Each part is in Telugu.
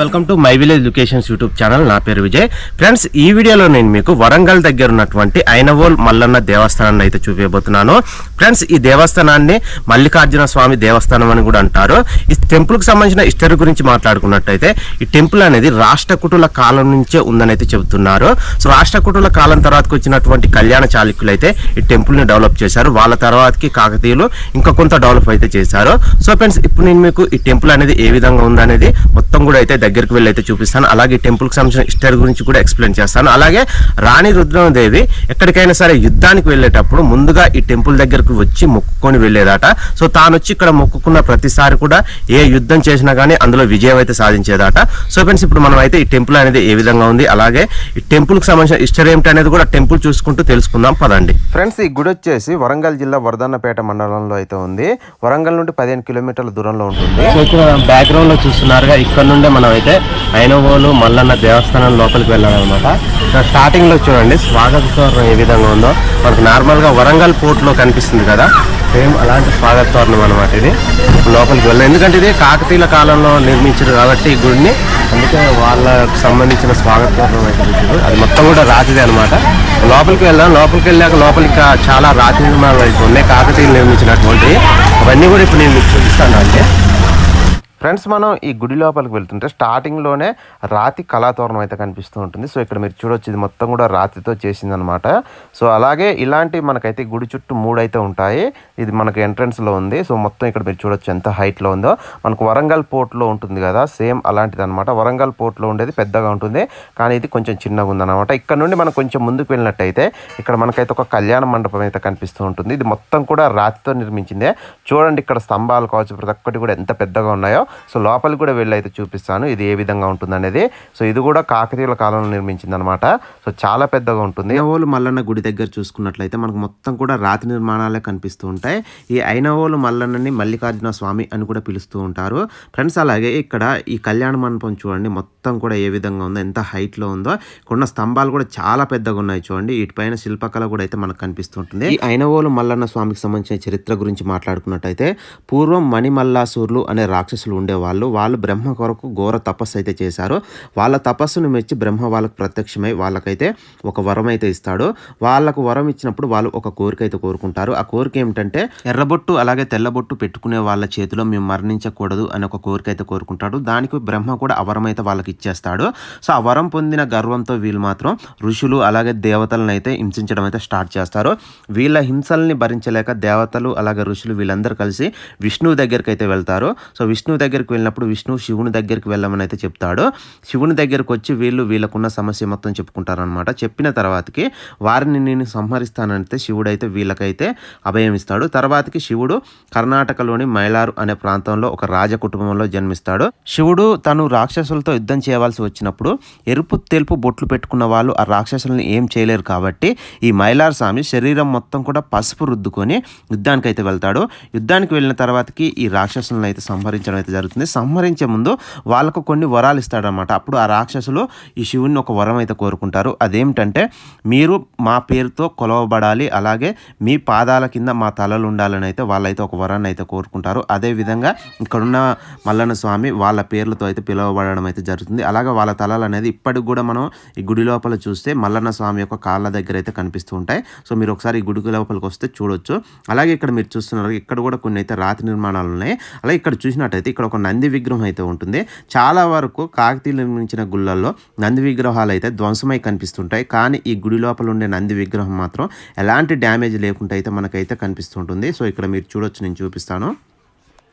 Welcome to my village educations YouTube channel. నా పేరు విజయ్. ఫ్రెండ్స్, ఈ వీడియోలో నేను మీకు వరంగల్ దగ్గర ఉన్నటువంటి ఐనవోల్ మల్లన్న దేవస్థానాన్ని అయితే చూపించబోతున్నాను. ఫ్రెండ్స్, ఈ దేవస్థానాన్ని మల్లికార్జున స్వామి దేవస్థానం అని కూడా అంటారు. ఈ టెంపుల్ కి సంబంధించిన హిస్టరీ గురించి మాట్లాడుకున్నట్టయితే ఈ టెంపుల్ అనేది రాష్ట్రకూటుల కాలం నుంచే ఉందని అయితే చెబుతున్నారు. సో రాష్ట్రకూటుల కాలం తర్వాతకి వచ్చినటువంటి కళ్యాణ చాళుక్యులు అయితే ఈ టెంపుల్ ని డెవలప్ చేశారు. వాళ్ళ తర్వాతకి కాకతీయులు ఇంకా కొంత డెవలప్ అయితే చేశారు. సో ఫ్రెండ్స్, ఇప్పుడు నేను మీకు ఈ టెంపుల్ అనేది ఏ విధంగా ఉందనేది మొత్తం కూడా అయితే దగ్గరికి వెళ్ళి అయితే చూపిస్తాను. అలాగే టెంపుల్ కి సంబంధించిన హిస్టరీ గురించి కూడా ఎక్స్ప్లెయిన్ చేస్తాను. అలాగే రాణి రుద్రమదేవి ఎక్కడికైనా సరే యుద్ధానికి వెళ్ళేటప్పుడు ముందుగా ఈ టెంపుల్ దగ్గరకు వచ్చి మొక్కుకొని వెళ్ళేదట. సో తాను వచ్చి ఇక్కడ మొక్కుకున్న ప్రతిసారి కూడా ఏ యుద్ధం చేసినా కానీ అందులో విజయం అయితే సాధించేదట. సో ఫ్రెండ్స్, ఇప్పుడు మనం అయితే ఈ టెంపుల్ అనేది ఏ విధంగా ఉంది, అలాగే ఈ టెంపుల్ కి సంబంధించిన హిస్టరీ ఏమిటి అనేది కూడా టెంపుల్ చూసుకుంటూ తెలుసుకుందాం పదండి. ఫ్రెండ్స్, ఈ గుడి వచ్చేసి వరంగల్ జిల్లా వరదన్నపేట మండలంలో అయితే ఉంది. వరంగల్ నుండి 15 కిలోమీటర్ల దూరంలో ఉంటుంది. సో ఇక్కడ బ్యాక్గ్రౌండ్ లో చూస్తున్నారుగా, ఇక్కడ నుండే మనం అయితే ఐనవోలు మల్లన్న దేవస్థానం లోపలికి వెళ్ళాలన్నమాట. స్టార్టింగ్ లో చూడండి స్వాగత తోరణం ఏ విధంగా ఉందో. మనకు నార్మల్ గా వరంగల్ పోర్ట్ లో కనిపిస్తుంది కదా, సేమ్ అలాంటి స్వాగత తోరణం అనమాట. ఇది లోపలికి వెళ్ళాం, ఎందుకంటే ఇది కాకతీయుల కాలంలో నిర్మించారు కాబట్టి ఈ గుడిని, అందుకే వాళ్ళకు సంబంధించిన స్వాగత తోరణం అయితే పెట్టారు. అది మొత్తం కూడా రాతిదే అనమాట. లోపలికి వెళ్దాం. లోపలికి వెళ్ళాక లోపలికి చాలా రాతి నిర్మాణాలు అయితే ఉన్నాయి, కాకతీయులు నిర్మించినటువంటి. అవన్నీ కూడా ఇప్పుడు నేను మీకు చూపిస్తాను. అంటే ఫ్రెండ్స్, మనం ఈ గుడి లోపలికి వెళ్తుంటే స్టార్టింగ్లోనే రాతి కళాతోరణం అయితే కనిపిస్తూ ఉంటుంది. సో ఇక్కడ మీరు చూడొచ్చు, ఇది మొత్తం కూడా రాతితో చేసిందనమాట. సో అలాగే ఇలాంటి మనకైతే గుడి చుట్టూ 3 అయితే ఉంటాయి. ఇది మనకు ఎంట్రన్స్లో ఉంది. సో మొత్తం ఇక్కడ మీరు చూడొచ్చు ఎంత హైట్లో ఉందో. మనకు వరంగల్ పోర్ట్లో ఉంటుంది కదా, సేమ్ అలాంటిది అనమాట. వరంగల్ పోర్ట్లో ఉండేది పెద్దగా ఉంటుంది, కానీ ఇది కొంచెం చిన్నగా ఉందన్నమాట. ఇక్కడ నుండి మనం కొంచెం ముందుకు వెళ్ళినట్టయితే ఇక్కడ మనకైతే ఒక కళ్యాణ మండపం అయితే కనిపిస్తూ ఉంటుంది. ఇది మొత్తం కూడా రాతితో నిర్మించిందే. చూడండి, ఇక్కడ స్తంభాలు కావచ్చు, ప్రతి ఒక్కటి కూడా ఎంత పెద్దగా ఉన్నాయో. సో లోపలికి కూడా వెళ్ళి అయితే చూపిస్తాను ఇది ఏ విధంగా ఉంటుంది అనేది. సో ఇది కూడా కాకతీయుల కాలంలో నిర్మించింది అనమాట. సో చాలా పెద్దగా ఉంటుంది. ఐనవోలు మల్లన్న గుడి దగ్గర చూసుకున్నట్లయితే మనకు మొత్తం కూడా రాతి నిర్మాణాలే కనిపిస్తూ ఉంటాయి. ఈ ఐనవోలు మల్లన్నని మల్లికార్జున స్వామి అని కూడా పిలుస్తూ ఉంటారు. ఫ్రెండ్స్, అలాగే ఇక్కడ ఈ కళ్యాణ మండపం చూడండి మొత్తం కూడా ఏ విధంగా ఉందో, ఎంత హైట్లో ఉందో. కొన్న స్తంభాలు కూడా చాలా పెద్దగా ఉన్నాయి చూడండి. వీటిపైన శిల్పకళ కూడా అయితే మనకు కనిపిస్తూ ఉంటుంది. ఈ ఐనవోలు మల్లన్న స్వామికి సంబంధించిన చరిత్ర గురించి మాట్లాడుకున్నట్టయితే పూర్వం మణిమల్లాసూర్లు అనే రాక్షసులు ఉండేవాళ్ళు. వాళ్ళు బ్రహ్మ కొరకు ఘోర తపస్సు అయితే చేశారు. వాళ్ళ తపస్సును మెచ్చి బ్రహ్మ వాళ్ళకు ప్రత్యక్షమై వాళ్ళకైతే ఒక వరం అయితే ఇస్తాడు. వాళ్ళకు వరం ఇచ్చినప్పుడు వాళ్ళు ఒక కోరిక అయితే కోరుకుంటారు. ఆ కోరిక ఏమిటంటే ఎర్రబొట్టు అలాగే తెల్లబొట్టు పెట్టుకునే వాళ్ళ చేతిలో మేము మరణించకూడదు అని ఒక కోరిక అయితే కోరుకుంటాడు. దానికి బ్రహ్మ కూడా ఆ వరం అయితే వాళ్ళకి ఇచ్చేస్తాడు. సో ఆ వరం పొందిన గర్వంతో వీళ్ళు మాత్రం ఋషులు అలాగే దేవతలను అయితే హింసించడం అయితే స్టార్ట్ చేస్తారు. వీళ్ళ హింసల్ని భరించలేక దేవతలు అలాగే ఋషులు వీళ్ళందరూ కలిసి విష్ణువు దగ్గరికి అయితే వెళ్తారు. సో విష్ణువు దగ్గరికి వెళ్ళినప్పుడు విష్ణువు శివుని దగ్గరికి వెళ్ళమని అయితే చెప్తాడు. శివుని దగ్గరకు వచ్చి వీళ్ళకున్న సమస్య మొత్తం చెప్పుకుంటారనమాట. చెప్పిన తర్వాతకి వారిని నేను సంహరిస్తానంటే శివుడు అయితే వీళ్ళకైతే అభయం ఇస్తాడు. తర్వాతకి శివుడు కర్ణాటకలోని మైలారు అనే ప్రాంతంలో ఒక రాజ కుటుంబంలో జన్మిస్తాడు. శివుడు తను రాక్షసులతో యుద్ధం చేయవలసి వచ్చినప్పుడు ఎరుపు తెలుపు బొట్లు పెట్టుకున్న వాళ్ళు ఆ రాక్షసుల్ని ఏం చేయలేరు కాబట్టి ఈ మైలార్ స్వామి శరీరం మొత్తం కూడా పసుపు రుద్దుకొని యుద్ధానికి అయితే వెళ్తాడు. యుద్ధానికి వెళ్ళిన తర్వాతకి ఈ రాక్షసులను అయితే సంహరించడం అయితే జరుగుతుంది. సంహరించే ముందు వాళ్ళకు కొన్ని వరాలు ఇస్తాడనమాట. అప్పుడు ఆ రాక్షసులు ఈ శివుని ఒక వరం అయితే కోరుకుంటారు. అదేమిటంటే మీరు మా పేరుతో కొలవబడాలి, అలాగే మీ పాదాల కింద మా తలలు ఉండాలని అయితే వాళ్ళైతే ఒక వరాన్ని అయితే కోరుకుంటారు. అదేవిధంగా ఇక్కడున్న మల్లన్న స్వామి వాళ్ళ పేర్లతో అయితే పిలువబడడం అయితే జరుగుతుంది. అలాగే వాళ్ళ తలలు అనేది ఇప్పటికి కూడా మనం ఈ గుడి లోపల చూస్తే మల్లన్న స్వామి యొక్క కాళ్ళ దగ్గర అయితే కనిపిస్తూ ఉంటాయి. సో మీరు ఒకసారి ఈ గుడి లోపలికి వస్తే చూడొచ్చు. అలాగే ఇక్కడ మీరు చూస్తున్నారు, ఇక్కడ కూడా కొన్ని అయితే రాతి నిర్మాణాలు ఉన్నాయి. అలాగే ఇక్కడ చూసినట్టయితే ఇక్కడ ఒక నంది విగ్రహం అయితే ఉంటుంది. చాలా వరకు కాకతీయులు నిర్మించిన గుళ్ళల్లో నంది విగ్రహాలు అయితే ధ్వంసమై కనిపిస్తుంటాయి. కానీ ఈ గుడి లోపల ఉండే నంది విగ్రహం మాత్రం ఎలాంటి డ్యామేజ్ లేకుండా అయితే మనకైతే కనిపిస్తుంటుంది. సో ఇక్కడ మీరు చూడొచ్చు, నేను చూపిస్తాను.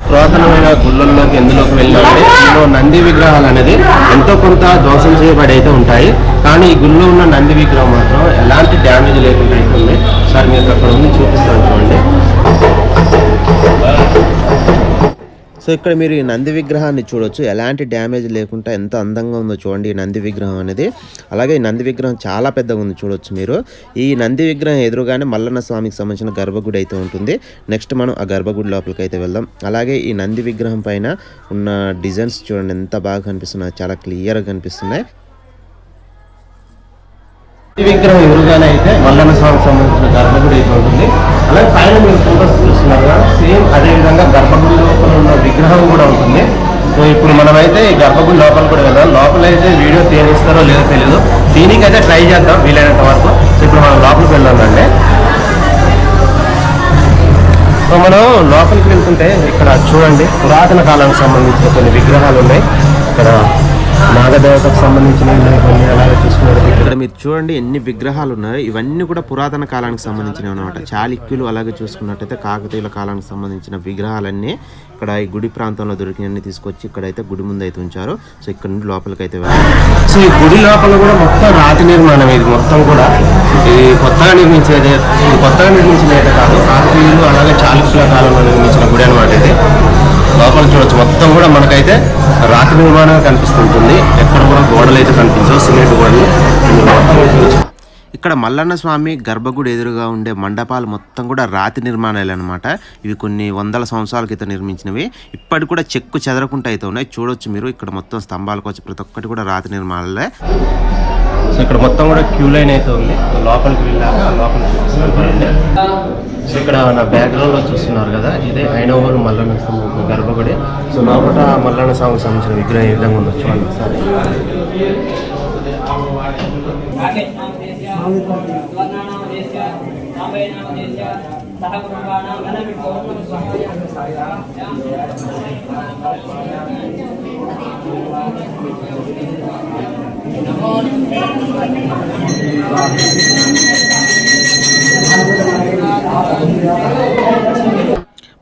పురాతనమైన గుళ్ళల్లోకి ఎందులోకి వెళ్ళాలంటే ఇందులో నంది విగ్రహాలు అనేది ఎంతో కొంత ధ్వంసం చేయబడి అయితే ఉంటాయి. కానీ ఈ గుళ్ళో ఉన్న నంది విగ్రహం మాత్రం ఎలాంటి డ్యామేజ్ లేకుండా అయితే ఉంది. సార్ మీకు అక్కడ ఉంది, చూపిస్తాను చూడండి. సో ఇక్కడ మీరు ఈ నంది విగ్రహాన్ని చూడొచ్చు, ఎలాంటి డ్యామేజ్ లేకుండా ఎంత అందంగా ఉందో చూడండి ఈ నంది విగ్రహం అనేది. అలాగే ఈ నంది విగ్రహం చాలా పెద్దగా ఉంది చూడొచ్చు మీరు. ఈ నంది విగ్రహం ఎదురుగానే మల్లన్న స్వామికి సంబంధించిన గర్భగుడి అయితే ఉంటుంది. నెక్స్ట్ మనం ఆ గర్భగుడి లోపలికి అయితే వెళ్దాం. అలాగే ఈ నంది విగ్రహం పైన ఉన్న డిజైన్స్ చూడండి ఎంత బాగా కనిపిస్తున్నాయి, చాలా క్లియర్గా కనిపిస్తున్నాయి. ఈ విగ్రహం ఎదురుగానే అయితే మల్లన్న స్వామికి సంబంధించిన గర్భగుడి అయితే ఉంటుంది. అలాగే పైన మీరు ఫోటోస్ చూస్తున్నారు కదా, సేమ్ అదే విధంగా గర్భగుడి లోపల ఉన్న విగ్రహం కూడా ఉంటుంది. సో ఇప్పుడు మనమైతే ఈ గర్భగుడి లోపల కూడా వెళ్దాం. లోపల అయితే వీడియో తీనిస్తారో లేదో తెలియదు, దీనికైతే ట్రై చేద్దాం వీలైనంత వరకు. సో ఇప్పుడు మనం లోపలికి వెళ్దామండి. సో మనం లోపలికి వెళ్తుంటే ఇక్కడ చూడండి పురాతన కాలానికి సంబంధించిన కొన్ని విగ్రహాలు ఉన్నాయి. ఇక్కడ నాగదేవతకు సంబంధించిన కొన్ని అలాగే చూసుకున్నారు. ఇక్కడ మీరు చూడండి ఎన్ని విగ్రహాలు ఉన్నాయి. ఇవన్నీ కూడా పురాతన కాలానికి సంబంధించినవి అనమాట. చాళుక్యులు అలాగే చూసుకున్నట్టయితే కాకతీయుల కాలానికి సంబంధించిన విగ్రహాలన్నీ ఇక్కడ ఈ గుడి ప్రాంతంలో దొరికినన్ని తీసుకొచ్చి ఇక్కడైతే గుడి ముందు అయితే ఉంచారు. సో ఇక్కడ నుండి లోపలికి అయితే వెళ్ళాలి. సో ఈ గుడి లోపల కూడా మొత్తం రాతి నిర్మాణం. ఇది మొత్తం కూడా ఇది కొత్తగా నిర్మించేది, ఇది కొత్తగా నిర్మించినది కాదు, కాకతీయులు అలాగే చాళుక్యుల కాలంలో నిర్మించిన గుడి అనమాట. ఇది లోపల చూడొచ్చు మొత్తం కూడా మనకైతే రాతి నిర్మాణం కనిపిస్తుంటుంది. ఎక్కడ కూడా గోడలు అయితే కనిపించవు, సిమెంట్ గోడలు. ఇక్కడ మల్లన్న స్వామి గర్భగుడి ఎదురుగా ఉండే మండపాలు మొత్తం కూడా రాతి నిర్మాణాలు అనమాట. ఇవి కొన్ని వందల సంవత్సరాల క్రితం నిర్మించినవి. ఇప్పటికి కూడా చెక్కు చెదరకుండా అయితే ఉన్నాయి. చూడొచ్చు మీరు ఇక్కడ మొత్తం స్తంభాలకు వచ్చి ప్రతి ఒక్కటి కూడా రాతి నిర్మాణాలే. సో ఇక్కడ మొత్తం కూడా క్యూ లైన్ అయితే ఉంది. లోపలికి వెళ్ళాక లోపలికి సో ఇక్కడ నా బ్యాక్గ్రౌండ్ లో చూస్తున్నారు కదా, ఇదే ఐనవోలు మల్లన్న స్వామి గర్భగుడి. సో లోపల మల్లన్న స్వామికి సంబంధించిన విగ్రహం ఏ విధంగా ఉందో చూడండి ఒకసారి.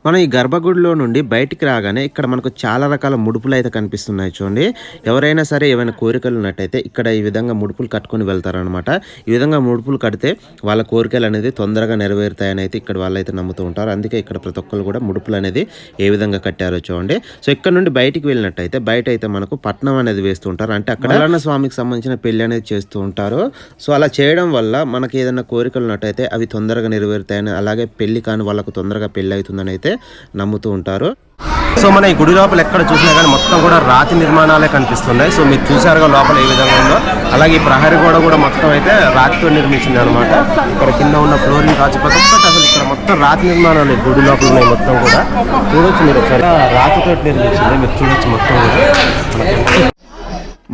మనం ఈ గర్భగుడిలో నుండి బయటికి రాగానే ఇక్కడ మనకు చాలా రకాల ముడుపులు అయితే కనిపిస్తున్నాయి. చూడండి, ఎవరైనా సరే ఏమైనా కోరికలు ఉన్నట్టయితే ఇక్కడ ఈ విధంగా ముడుపులు కట్టుకొని వెళ్తారనమాట. ఈ విధంగా ముడుపులు కడితే వాళ్ళ కోరికలు అనేది తొందరగా నెరవేరుతాయని అయితే ఇక్కడ వాళ్ళైతే నమ్ముతూ ఉంటారు. అందుకే ఇక్కడ ప్రతి ఒక్కరు కూడా ముడుపులు అనేది ఏ విధంగా కట్టారో చూడండి. సో ఇక్కడ నుండి బయటికి వెళ్ళినట్టయితే బయట అయితే మనకు పట్నం అనేది వేస్తూ ఉంటారు. అంటే అక్కడ మల్లన్న స్వామికి సంబంధించిన పెళ్లి అనేది చేస్తూ ఉంటారు. సో అలా చేయడం వల్ల మనకి ఏదైనా కోరికలు ఉన్నట్టయితే అవి తొందరగా నెరవేరుతాయని, అలాగే పెళ్లి కాని వాళ్ళకు తొందరగా పెళ్లి అవుతుందని అయితే నమ్ముతూ ఉంటారు. సో మన ఈ గుడి లోపల ఎక్కడ చూసినా కానీ మొత్తం కూడా రాతి నిర్మాణాలే కనిపిస్తున్నాయి. సో మీరు చూసారుగా లోపల ఏ విధంగా ఉందో. అలాగే ఈ ప్రహరీ గోడ కూడా మొత్తం అయితే రాతితో నిర్మించింది అనమాట. ఇక్కడ కింద ఉన్న ఫ్లోరింగ్ కావచ్చు ప్రతి ఒక్కటి అసలు ఇక్కడ మొత్తం రాతి నిర్మాణాలు గుడి లోపల ఉన్నాయి. మొత్తం కూడా చూడొచ్చు మీరు ఒకసారి, రాతితో నిర్మించింది మీరు చూడొచ్చు మొత్తం కూడా.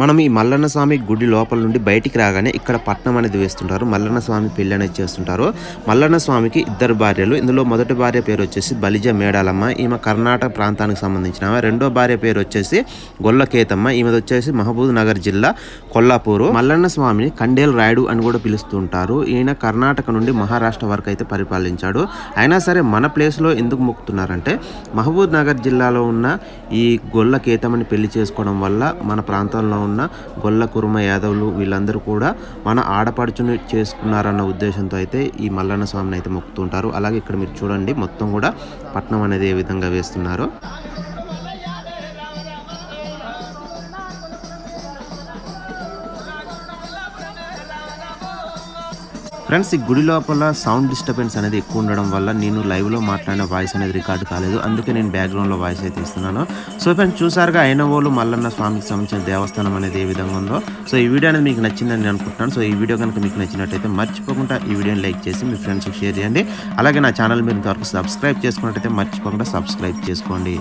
మనం ఈ మల్లన్న స్వామి గుడి లోపల నుండి బయటికి రాగానే ఇక్కడ పట్నం అనేది వేస్తుంటారు. మల్లన్న స్వామి పెళ్లి అనేది చేస్తుంటారు. మల్లన్న స్వామికి 2 భార్యలు. ఇందులో మొదటి భార్య పేరు వచ్చేసి బలిజ మేడాలమ్మ, ఈమె కర్ణాటక ప్రాంతానికి సంబంధించిన. రెండో భార్య పేరు వచ్చేసి గొల్లకేతమ్మ, ఈమెది వచ్చేసి మహబూబ్ నగర్ జిల్లా కొల్లాపూరు. మల్లన్న స్వామిని కండేల్ రాయుడు అని కూడా పిలుస్తుంటారు. ఈయన కర్ణాటక నుండి మహారాష్ట్ర వరకు అయితే పరిపాలించాడు. అయినా సరే మన ప్లేస్లో ఎందుకు మొక్కుతున్నారంటే మహబూబ్ నగర్ జిల్లాలో ఉన్న ఈ గొల్లకేతమ్మని పెళ్లి చేసుకోవడం వల్ల మన ప్రాంతంలో ఉన్న గొల్ల కుర్మ యాదవులు వీళ్ళందరూ కూడా మన ఆడపడుచుని చేసుకున్నారన్న ఉద్దేశంతో అయితే ఈ మల్లన్న స్వామిని అయితే మొక్కుతుంటారు. అలాగే ఇక్కడ మీరు చూడండి మొత్తం కూడా పట్నం అనేది ఏ విధంగా వేస్తున్నారు. ఫ్రెండ్స్, ఈ గుడి లోపల సౌండ్ డిస్టర్బెన్స్ అనేది ఎక్కువ ఉండడం వల్ల నేను లైవ్లో మాట్లాడిన వాయిస్ అనేది రికార్డు కాలేదు. అందుకే నేను బ్యాక్గ్రౌండ్లో వాయిస్ అయితే ఇస్తున్నాను. సో ఫ్రెండ్స్, చూసారుగా ఐనవోలు మల్లన్న స్వామికి సంబంధించిన దేవస్థానం అనేది ఏ విధంగా ఉందో. సో ఈ వీడియో అనేది మీకు నచ్చిందని నేను అనుకుంటున్నాను. సో ఈ వీడియో కనుక మీకు నచ్చినట్టయితే మర్చిపోకుండా ఈ వీడియోని లైక్ చేసి మీ ఫ్రెండ్స్కి షేర్ చేయండి. అలాగే నా ఛానల్ మీరు ఇంతవరకు సబ్స్క్రైబ్ చేసుకున్నట్టయితే మర్చిపోకుండా సబ్స్క్రైబ్ చేసుకోండి.